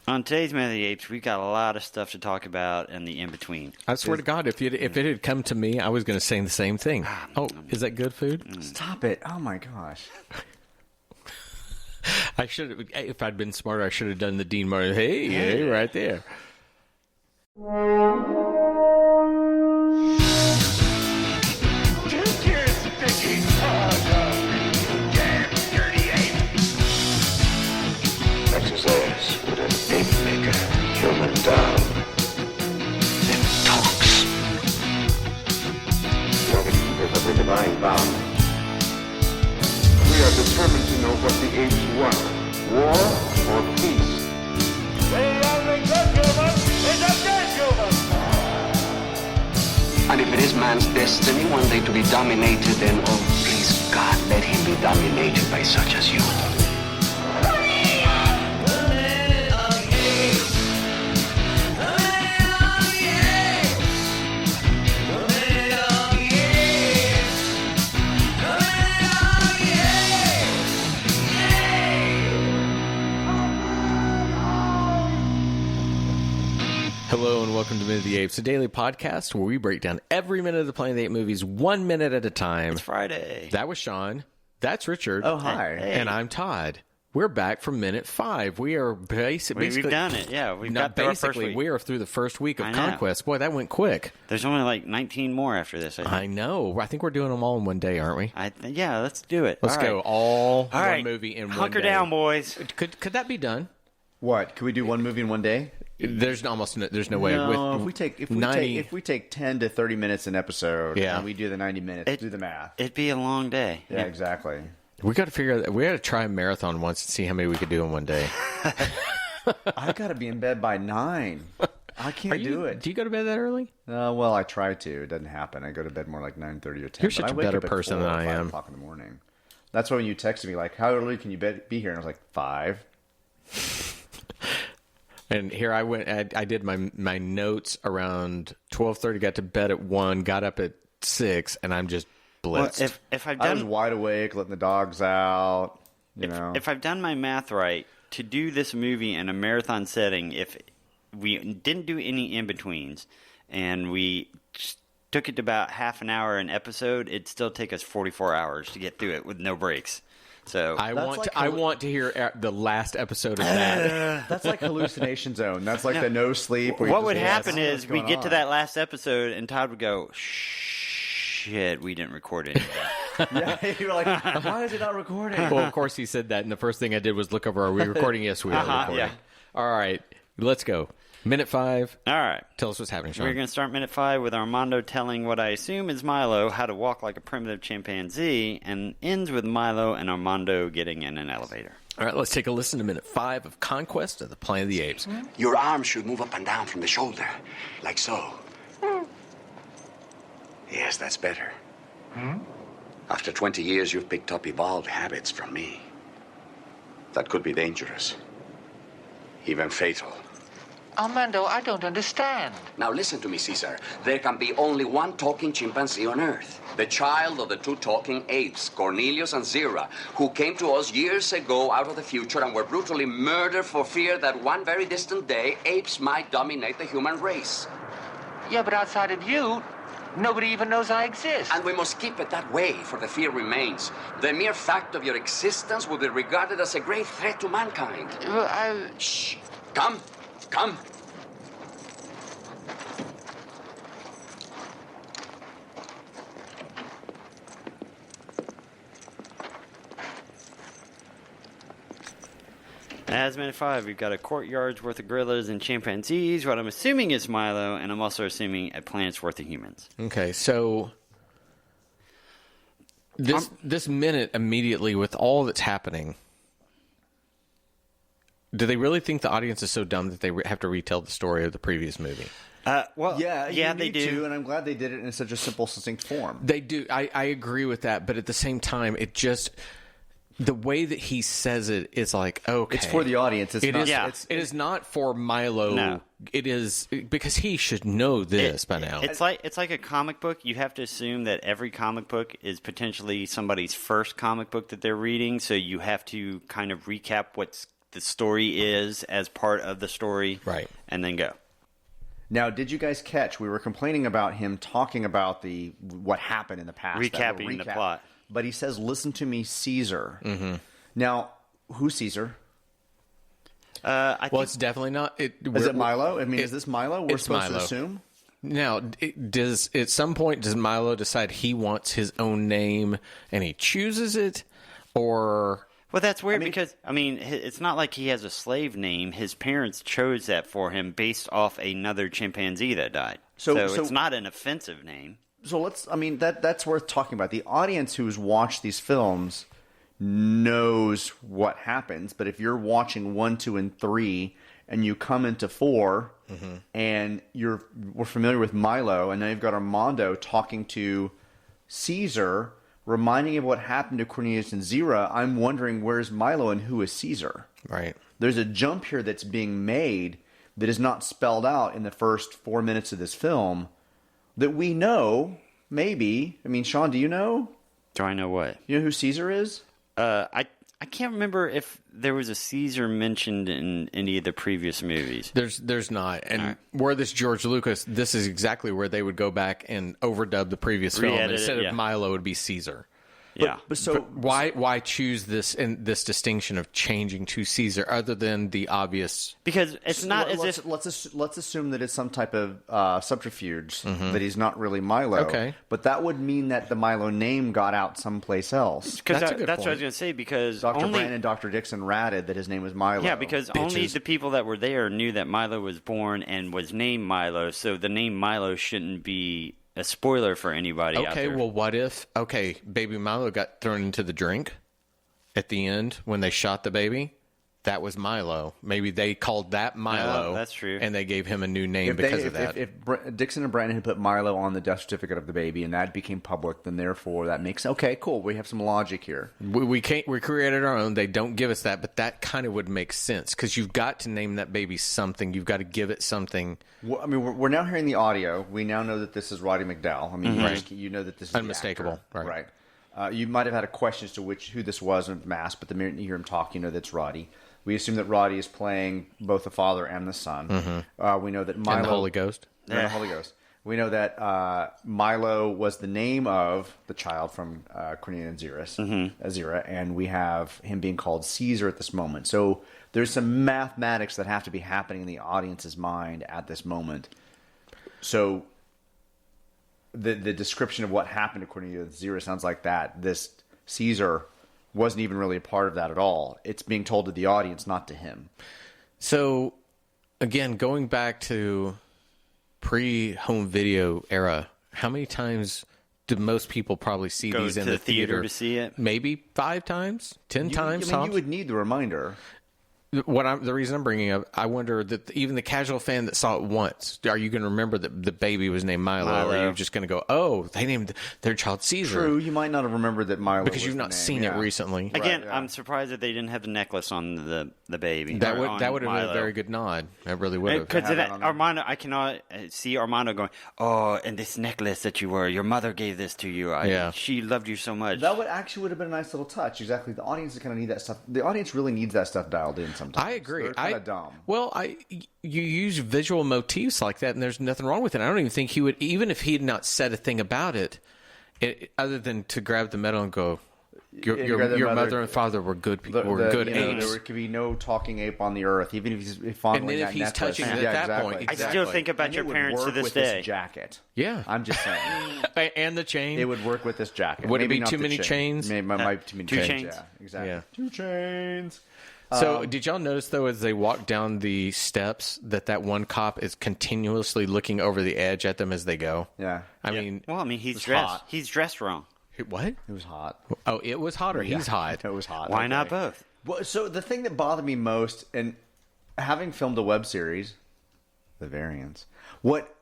On today's Man of the Apes, we've got a lot of stuff to talk about and the in-between. I swear to God, if it had come to me, I was going to say the same thing. Oh, is that good food? Stop it. Oh, my gosh. I should have, if I'd been smarter, I should have done the Dean Martin. Hey, right there. Human down. It talks. With a divine bound. We are determined to know what the apes want. War or peace. They are a good human. It's a dead human. And if it is man's destiny one day to be dominated, then, oh, please, God, let him be dominated by such as you. Hello and welcome to Minute of the Apes, a daily podcast where we break down every minute of the Planet of the Apes movies 1 minute at a time. It's Friday. That was Sean. That's Richard. Oh, hi. Hey. And I'm Todd. We're back from minute 5. We are basically... We've done it, yeah. We've got through our first week. We are through the first week of I know. Conquest. Boy, that went quick. There's only like 19 more after this, I think. I know. I think we're doing them all in one day, aren't we? Yeah, let's do it. Let's go. All right. one movie in one day. Hunker down, boys. Could that be done? What? Could we do one movie in one day? There's no way. No, With if we take 10 to 30 minutes an episode, Yeah. and we do the 90 minutes, do the math. It'd be a long day. Yeah, exactly. we got to figure out. We got to try a marathon once and see how many we could do in one day. I got to be in bed by 9. I can't do it. Do you go to bed that early? Well, I try to. It doesn't happen. I go to bed more like 9:30 or 10. You're but such I a wake better up at person 4 than or I 5 am. o'clock in the morning. That's why when you texted me, like, how early can you be here? And I was like, 5. And here I went. I did my notes around 12:30. Got to bed at 1. Got up at 6, and I'm just blitzed. Well, if I've I was done wide awake, letting the dogs out. You know, if I've done my math right, to do this movie in a marathon setting, if we didn't do any in-betweens and we just took it to about half an hour an episode, it'd still take us 44 hours to get through it with no breaks. So I want to hear the last episode of that. that's like hallucination zone. That's like the no sleep. where you what just would go, happen "What's is we going get to on?" that last episode and Todd would go, shit, we didn't record it. Yeah, you're like, why is it not recording? Well, of course he said that, and the first thing I did was look over. Are we recording? Yes, we are recording. Yeah. All right, let's go. Minute 5. All right. Tell us what's happening, Sean. We're going to start minute 5 with Armando telling what I assume is Milo how to walk like a primitive chimpanzee, and ends with Milo and Armando getting in an elevator. All right, let's take a listen to minute 5 of Conquest of the Planet of the Apes. Your arms should move up and down from the shoulder, like so. Yes, that's better. After 20 years, you've picked up evolved habits from me. That could be dangerous. Even fatal. Armando, I don't understand. Now listen to me, Caesar. There can be only one talking chimpanzee on Earth. The child of the 2 talking apes, Cornelius and Zira, who came to us years ago out of the future and were brutally murdered for fear that one very distant day, apes might dominate the human race. Yeah, but outside of you, nobody even knows I exist. And we must keep it that way, for the fear remains. The mere fact of your existence will be regarded as a grave threat to mankind. Shh. Come. Come. As minute 5, we've got a courtyard's worth of gorillas and chimpanzees, what I'm assuming is Milo, and I'm also assuming a planet's worth of humans. Okay, so this minute immediately with all that's happening, do they really think the audience is so dumb that they have to retell the story of the previous movie? Well, yeah, they do. too, and I'm glad they did it in such a simple, succinct form. They do. I agree with that, but at the same time, it just the way that he says it is like, okay, It's for the audience. It's not. yeah. It's, It is not for Milo. No. It is because he should know this by now. It's like a comic book. You have to assume that every comic book is potentially somebody's first comic book that they're reading, so you have to kind of recap what's the story is as part of the story, Right. and then go. Now, did you guys catch? We were complaining about him talking about what happened in the past, that Recapping little the recap. plot. But he says, "Listen to me, Caesar." Mm-hmm. Now, who's Caesar? I Well, think it's definitely not. Is it Milo? I mean, is this Milo? We're it's supposed Milo. to assume. Now, at some point does Milo decide he wants his own name and he chooses it, or well, that's weird because it's not like he has a slave name. His parents chose that for him based off another chimpanzee that died. So it's not an offensive name. So that's worth talking about. The audience who's watched these films knows what happens, but if you're watching 1, 2, and 3, and you come into 4, and we're familiar with Milo, and now you've got Armando talking to Caesar, reminding of what happened to Cornelius and Zira, I'm wondering where's Milo and who is Caesar? right? There's a jump here that's being made that is not spelled out in the first 4 minutes of this film that we know, maybe. I mean, Sean, do you know? Do I know what? You know who Caesar is? I can't remember if there was a Caesar mentioned in any of the previous movies. There's not, and where this George Lucas, this is exactly where they would go back and overdub the previous film. Re-edit it, Instead yeah. of Milo, it would be Caesar. Yeah. But Why choose this distinction of changing to Caesar other than the obvious? Because it's not as let's, if... let's assume that it's some type of subterfuge, that he's not really Milo. Okay. But that would mean that the Milo name got out someplace else. Because That's a good that's what I was point. going to say, because Dr. only... Brand and Dr. Dixon ratted that his name was Milo. Yeah, because only the people that were there knew that Milo was born and was named Milo, so the name Milo shouldn't be a spoiler for anybody out Okay, there. well, what if baby Milo got thrown into the drink at the end when they shot the baby? That was Milo. Maybe they called that Milo. that's true. And they gave him a new name because of that. If Dixon and Brandon had put Milo on the death certificate of the baby and that became public, then therefore that makes okay, cool. We have some logic here. We created our own. They don't give us that, but that kind of would make sense because you've got to name that baby something. You've got to give it something. Well, I mean, we're now hearing the audio. We now know that this is Roddy McDowell. I mean, you know that this is Unmistakable, the actor. right. Right. You might have had a question as to who this was in mask, but the minute you hear him talk, you know that's Roddy. We assume that Roddy is playing both the father and the son. We know that Milo And the Holy Ghost. and the Holy Ghost. We know that Milo was the name of the child from Cornelius and Zira, and we have him being called Caesar at this moment. So there's some mathematics that have to be happening in the audience's mind at this moment. So the description of what happened to Cornelius and Zira sounds like that. This Caesar wasn't even really a part of that at all. It's being told to the audience, not to him. So, again, going back to pre-home video era, how many times do most people probably see Go these in to the the theater theater to see it? Maybe 5 times, 10 times. You tops? would need the reminder. The reason I'm bringing up, I wonder that even the casual fan that saw it once, are you going to remember that the baby was named Milo, or are you just going to go, oh, they named their child Caesar? True, you might not have remembered that Milo Because was you've the not name, seen yeah. it recently. Again, Right, yeah. I'm surprised that they didn't have the necklace on the baby. That or would on have been a Milo. very good nod. That really would have. Because have that on there. Armando, I cannot see Armando going, oh, and this necklace that you wore, your mother gave this to you. Yeah. She loved you so much. That would have been a nice little touch. Exactly. The audience kind of need that stuff. The audience really needs that stuff dialed in sometimes. I agree. They're kind of dumb. Well, you use visual motifs like that, and there's nothing wrong with it. I don't even think he would, even if he had not said a thing about it, other than to grab the medal and go, your mother and father were good people, were good apes. There could be no talking ape on the earth, even if he's fondling And then if that he's necklace. touching it Yeah, at that exactly. point, I still exactly. think about And your it would parents to work this with day. This jacket. Yeah. I'm just saying. And the chain. It would work with this jacket. Would it Maybe be not too the many chains? Maybe might too many Two chains. chains. Yeah, exactly. Yeah. 2 chains. So, did y'all notice, though, as they walk down the steps, that one cop is continuously looking over the edge at them as they go? Yeah. I mean, Well, I mean, he's was dressed. hot. He's dressed wrong. what? It was hot. Oh, it was hot or he's hot? It was hot. Why Okay. not both? Well, so the thing that bothered me most, and having filmed a web series, the variants, what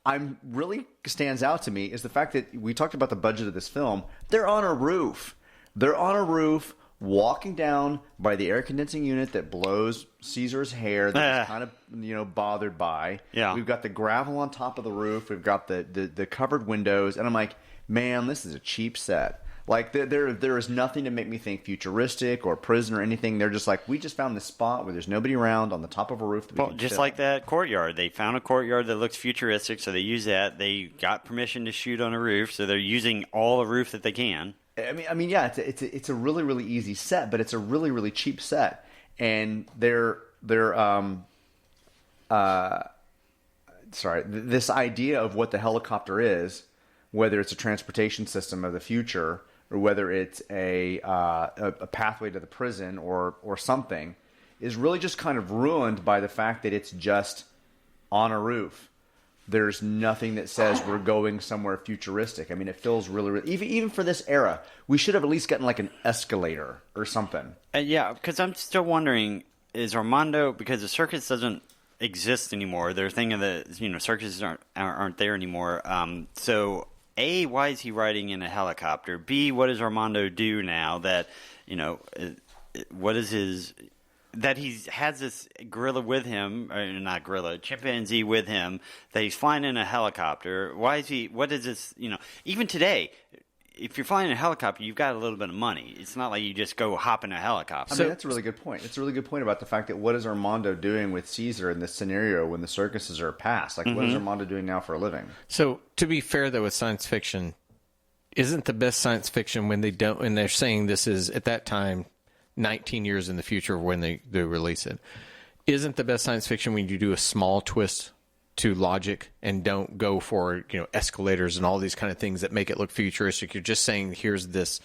I'm really stands out to me is the fact that we talked about the budget of this film. They're on a roof. They're on a roof, walking down by the air condensing unit that blows Caesar's hair that he's kind of bothered by. Yeah. We've got the gravel on top of the roof. We've got the covered windows, and I'm like, man, this is a cheap set. Like there is nothing to make me think futuristic or prison or anything. They're just like, we just found this spot where there's nobody around on the top of a roof. That we can just chill. like that courtyard. They found a courtyard that looks futuristic, so they use that. They got permission to shoot on a roof, so they're using all the roof that they can. I mean, yeah, it's a really, really easy set, but it's a really, really cheap set, and this idea of what the helicopter is, whether it's a transportation system of the future or whether it's a pathway to the prison or something, is really just kind of ruined by the fact that it's just on a roof. There's nothing that says we're going somewhere futuristic. I mean, it feels really, really even for this era, we should have at least gotten like an escalator or something. Yeah, because I'm still wondering, is Armando, because the circus doesn't exist anymore, they're thinking that circuses aren't there anymore. So A, why is he riding in a helicopter? B, what does Armando do now that what is his that he has this gorilla with him, or not gorilla, chimpanzee with him, that he's flying in a helicopter? Why is he? What is this? Even today, if you're flying in a helicopter, you've got a little bit of money. It's not like you just go hop in a helicopter. I mean, that's a really good point. It's a really good point about the fact that what is Armando doing with Caesar in this scenario when the circuses are past? Like, what is Armando doing now for a living? So, to be fair, though, with science fiction, isn't the best science fiction when they're saying this is, at that time, 19 years in the future when they release it? Isn't the best science fiction when you do a small twist to logic and don't go for escalators and all these kind of things that make it look futuristic? You're just saying here's this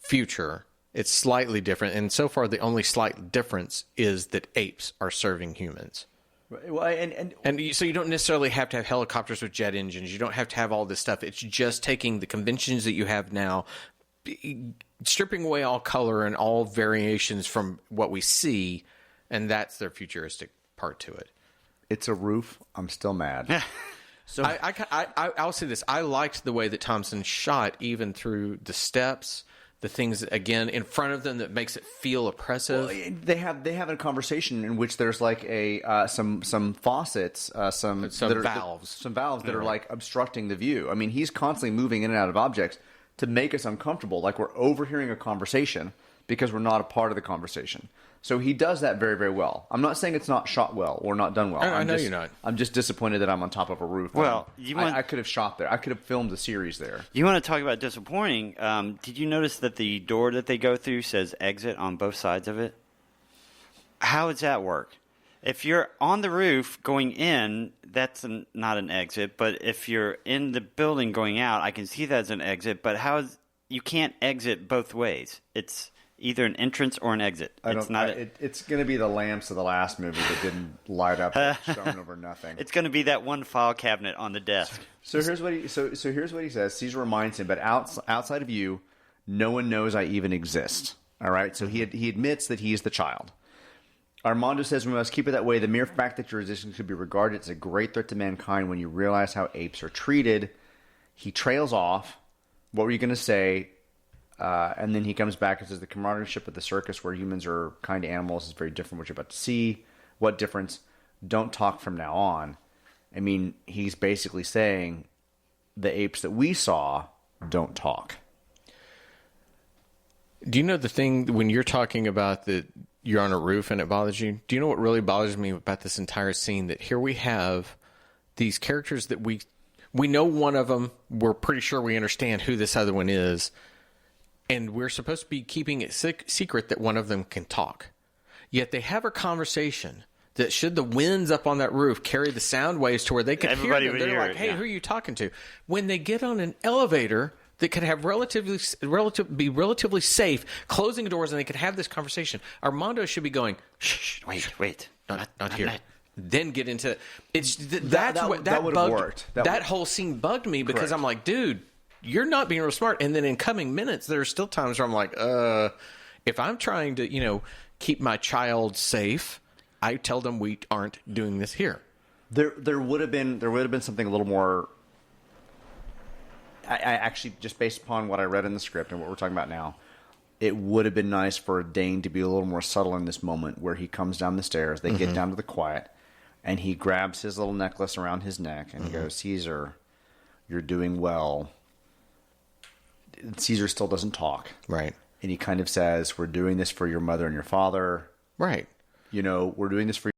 future. It's slightly different, and so far the only slight difference is that apes are serving humans. Well, and so you don't necessarily have to have helicopters with jet engines. You don't have to have all this stuff. It's just taking the conventions that you have now, stripping away all color and all variations from what we see, and that's their futuristic part to it. It's a roof. I'm still mad. So I'll say this. I liked the way that Thompson shot, even through the steps, the things, again, in front of them that makes it feel oppressive. Well, they have a conversation in which there's like some faucets, some valves. That are like obstructing the view. I mean, he's constantly moving in and out of objects to make us uncomfortable, like we're overhearing a conversation because we're not a part of the conversation. So he does that very, very well. I'm not saying it's not shot well or not done well. I know you're not. I'm just disappointed that I'm on top of a roof. Well, I could have shot there. I could have filmed a series there. You want to talk about disappointing? Did you notice that the door that they go through says exit on both sides of it? How does that work? If you're on the roof going in, that's not an exit. But if you're in the building going out, I can see that as an exit. But you can't exit both ways. It's either an entrance or an exit. It's going to be the lamps of the last movie that didn't light up, shone over nothing. It's going to be that one file cabinet on the desk. So here's what he says. Caesar reminds him, but outside of you, no one knows I even exist. All right. So he admits that he is the child. Armando says we must keep it that way. The mere fact that your existence could be regarded as a great threat to mankind when you realize how apes are treated. He trails off. What were you going to say? And then he comes back and says the comradeship of the circus where humans are kind to animals is very different from what you're about to see. What difference? Don't talk from now on. I mean, he's basically saying the apes that we saw don't talk. Do you know the thing when you're talking about that you're on a roof and it bothers you? Do you know what really bothers me about this entire scene? That here we have these characters that we know one of them. We're pretty sure we understand who this other one is. And we're supposed to be keeping it secret that one of them can talk. Yet they have a conversation that should the winds up on that roof carry the sound waves to where they can hear them. They're like, hey, who are you talking to? When they get on an elevator that could have be relatively safe, closing doors, and they could have this conversation, Armando should be going, shh, wait, not here. Then get into it. That would have worked. That whole scene bugged me because Correct. I'm like, dude, you're not being real smart. And then in coming minutes, there are still times where I'm like, if I'm trying to, keep my child safe, I tell them we aren't doing this here. There would have been something a little more. I actually, just based upon what I read in the script and what we're talking about now, it would have been nice for Dane to be a little more subtle in this moment where he comes down the stairs, they get down to the quiet, and he grabs his little necklace around his neck and he goes, Caesar, you're doing well. Caesar still doesn't talk. Right. And he kind of says, we're doing this for your mother and your father. Right. We're doing this for